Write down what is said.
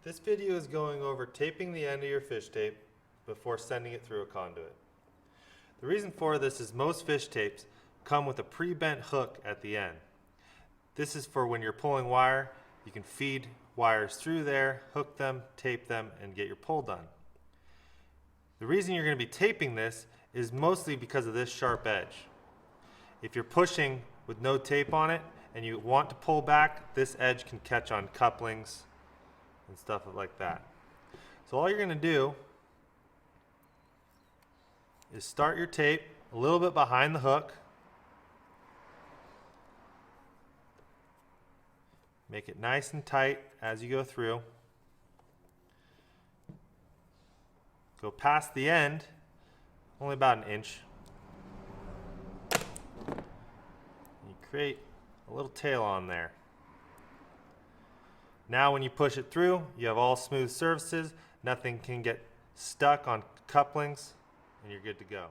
This video is going over taping the end of your fish tape before sending it through a conduit. The reason for this is most fish tapes come with a pre-bent hook at the end. This is for when you're pulling wire, you can feed wires through there, hook them, tape them, and get your pull done. The reason you're going to be taping this is mostly because of this sharp edge. If you're pushing with no tape on it and you want to pull back, this edge can catch on couplings and stuff like that. So all you're going to do is start your tape a little bit behind the hook. Make it nice and tight as you go through. Go past the end, only about an inch. You create a little tail on there. Now when you push it through, you have all smooth surfaces, nothing can get stuck on couplings, and you're good to go.